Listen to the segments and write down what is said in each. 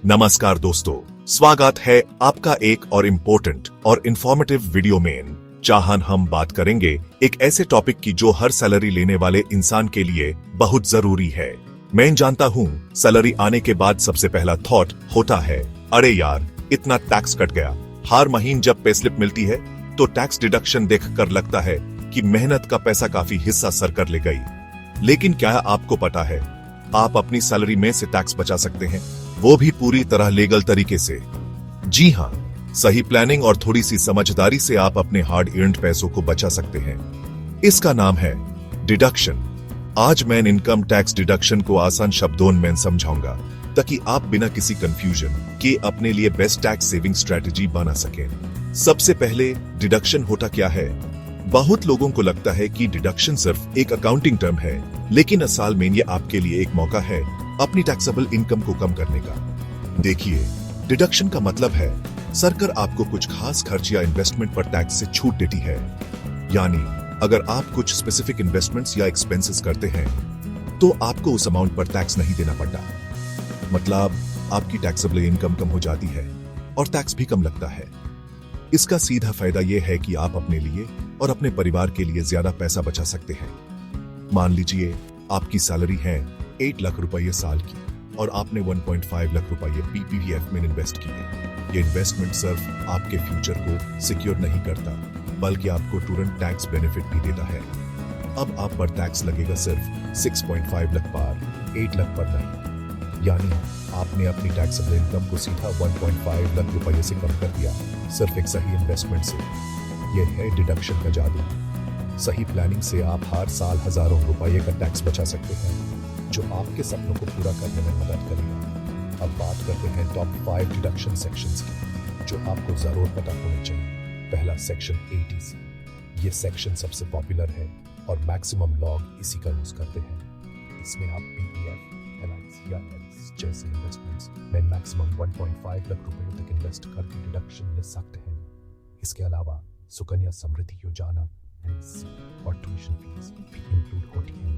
नमस्कार दोस्तों, स्वागत है आपका एक और इम्पोर्टेंट और इंफॉर्मेटिव वीडियो में। जहां हम बात करेंगे एक ऐसे टॉपिक की जो हर सैलरी लेने वाले इंसान के लिए बहुत जरूरी है। मैं जानता हूं सैलरी आने के बाद सबसे पहला थॉट होता है, अरे यार इतना टैक्स कट गया। हर महीने जब पे स्लिप मिलती है तो टैक्स डिडक्शन देखकर लगता है कि मेहनत का पैसा काफी हिस्सा सरकार ले गई। लेकिन क्या आपको पता है आप अपनी सैलरी में से टैक्स बचा सकते हैं, वो भी पूरी तरह लीगल तरीके से। जी हाँ, सही प्लानिंग और थोड़ी सी समझदारी से आप अपने हार्ड अर्न्ड पैसों को बचा सकते हैं। इसका नाम है डिडक्शन। आज मैं इनकम टैक्स डिडक्शन को आसान शब्दों में समझाऊंगा ताकि आप बिना किसी कंफ्यूजन के अपने लिए बेस्ट टैक्स सेविंग स्ट्रेटजी बना सकें। सबसे पहले डिडक्शन होता क्या है? बहुत लोगों को लगता है कि डिडक्शन सिर्फ एक अकाउंटिंग टर्म है, लेकिन असल में ये आपके लिए एक मौका है अपनी टैक्सेबल इनकम को कम करने का। देखिए, डिडक्शन का मतलब है सरकार आपको कुछ खास खर्च या इन्वेस्टमेंट पर टैक्स से छूट देती है। यानी अगर आप कुछ स्पेसिफिक इन्वेस्टमेंट्स या एक्सपेंसेस करते हैं तो आपको उस अमाउंट पर टैक्स नहीं देना पड़ता। मतलब आपकी टैक्सेबल इनकम कम हो जाती है और टैक्स भी कम लगता है। इसका सीधा फायदा यह है कि आप अपने लिए और अपने परिवार के लिए ज्यादा पैसा बचा सकते हैं। मान लीजिए आपकी सैलरी है 8 लाख रुपए साल की और आपने 1.5 लाख रुपए पीपीएफ में इन्वेस्ट किए। ये इन्वेस्टमेंट सिर्फ आपके फ्यूचर को सिक्योर नहीं करता, बल्कि आपको तुरंत टैक्स बेनिफिट भी देता है। अब आप पर टैक्स लगेगा सिर्फ 6.5 लाख पर, 8 लाख पर नहीं। यानी आपने अपनी टैक्सेबल इनकम को सीधा 1.5 लाख रुपए से कम कर दिया, सिर्फ एक सही इन्वेस्टमेंट से। यह है डिडक्शन का जादू। सही प्लानिंग से आप हर साल हजारों रुपए का टैक्स बचा सकते हैं, जो आपके सपनों को पूरा करने में मदद करेगा। अब बात करते हैं टॉप 5 डिडक्शन सेक्शंस की, जो आपको जरूर पता होने चाहिए। पहला सेक्शन ATC। ये सेक्शन सबसे पॉपुलर है और मैक्सिमम लोग इसी का यूज करते हैं। इसमें आप PPF, LIC या LS जैसे इन्वेस्टमेंट्स में मैक्सिमम 1.5 लाख रुपए तक इन्वेस्ट करके डिडक्शन ले सकते हैं। इसके अलावा सुकन्या समृद्धि योजना और ट्यूशन फीस भी इंक्लूड होती है।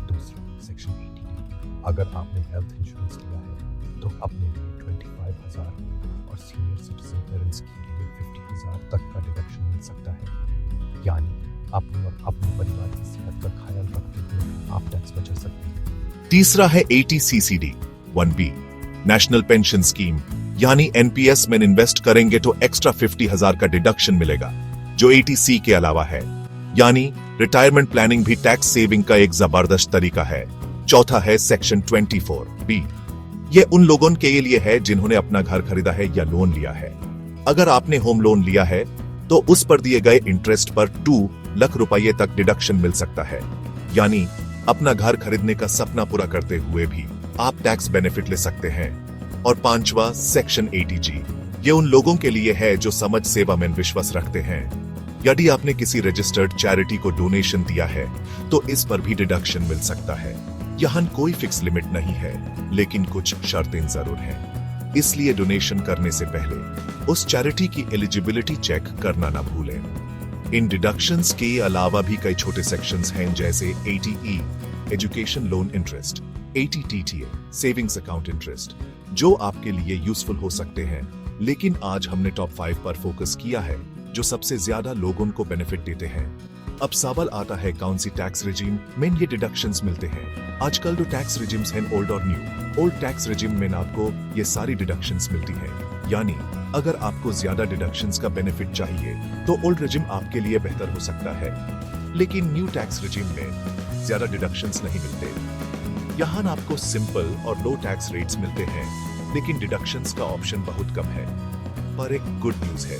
दूसरा सेक्शन 80D। अगर आपने हेल्थ इंश्योरेंस लिया है तो अपने लिए 25,000 और सीनियर सिटीजन पेरेंट्स के लिए 50,000 तक का डिडक्शन मिल सकता है। यानी अपने और अपने परिवार की सेहत का ख्याल रखते हुए आप टैक्स बचा सकते हैं। तीसरा है 80CCD 1B, national pension scheme. यानी NPS में इन्वेस्ट करेंगे तो एक्स्ट्रा 50,000 का डिडक्शन मिलेगा, जो 80C के अलावा है। यानी रिटायरमेंट प्लानिंग भी टैक्स सेविंग का एक जबरदस्त तरीका है। चौथा है सेक्शन 24B। यह उन लोगों के लिए है जिन्होंने अपना घर खरीदा है या लोन लिया है। अगर आपने होम लोन लिया है तो उस पर दिए गए इंटरेस्ट पर 2 लाख रुपए तक डिडक्शन मिल सकता है। यानी अपना घर खरीदने का सपना पूरा करते हुए भी आप टैक्स बेनिफिट ले सकते हैं। और पांचवा सेक्शन 80G। ये उन लोगों के लिए है जो समाज सेवा में विश्वास रखते हैं। यदि आपने किसी रजिस्टर्ड चैरिटी को डोनेशन दिया है तो इस पर भी डिडक्शन मिल सकता है। यहाँ कोई फिक्स लिमिट नहीं है, लेकिन कुछ शर्तें जरूर हैं। इसलिए डोनेशन करने से पहले उस चैरिटी की एलिजिबिलिटी चेक करना ना भूलें। इन डिडक्शंस के अलावा भी कई छोटे सेक्शंस हैं, जैसे 80E education loan interest, 80TTA savings account interest, जो आपके लिए यूजफुल हो सकते हैं। लेकिन आज हमने टॉप 5 पर फोकस किया है जो सबसे ज्यादा लोगों को बेनिफिट देते हैं। अब सवाल आता है कौन सी टैक्स रिजीम में ये डिडक्शंस मिलते हैं। आजकल जो टैक्स रिजीम्स हैं ओल्ड और न्यू। ओल्ड टैक्स रिजीम में आपको ये सारी डिडक्शंस मिलती हैं। यानी अगर आपको ज्यादा डिडक्शंस का बेनिफिट चाहिए तो ओल्ड रिजीम आपके लिए बेहतर हो सकता है। लेकिन न्यू टैक्स रिजीम में ज्यादा डिडक्शंस नहीं मिलते। यहाँ आपको सिंपल और लो टैक्स रेट्स मिलते हैं, लेकिन डिडक्शंस का ऑप्शन बहुत कम है। पर एक गुड न्यूज है,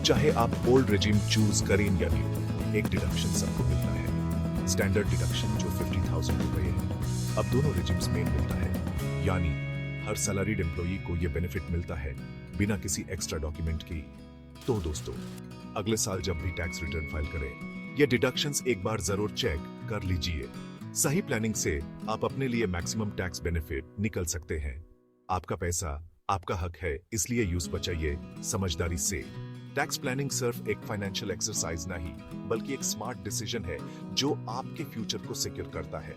चाहे आप ओल्ड रिजीम चूज करें या न्यू, एक डिडक्शन सबको मिलता है। स्टैंडर्ड डिडक्शन जो 50,000 रुपए है, अब दोनों रिजीम्स में मिलता है। यानी हर सैलरीड एम्प्लॉई को यह बेनिफिट मिलता है बिना किसी एक्स्ट्रा डॉक्यूमेंट की। तो दोस्तों, अगले साल जब भी टैक्स रिटर्न फाइल करें, ये डिडक्शंस एक बार जरूर चेक कर लीजिए। सही प्लानिंग से आप अपने लिए मैक्सिमम टैक्स बेनिफिट निकल सकते हैं। आपका पैसा आपका हक है, इसलिए यूज बचाइए समझदारी से। टैक्स प्लानिंग सिर्फ एक फाइनेंशियल एक्सरसाइज नहीं, बल्कि एक स्मार्ट डिसीजन है जो आपके फ्यूचर को सिक्योर करता है।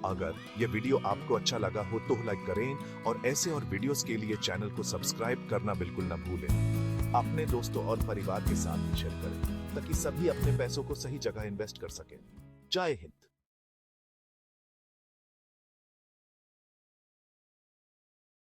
अगर ये वीडियो आपको अच्छा लगा हो तो लाइक करें और ऐसे और वीडियोस के लिए चैनल को सब्सक्राइब करना बिल्कुल न भूलें। अपने दोस्तों और परिवार के साथ भी शेयर करें ताकि सभी अपने पैसों को सही जगह इन्वेस्ट कर सकें। जय हिंद।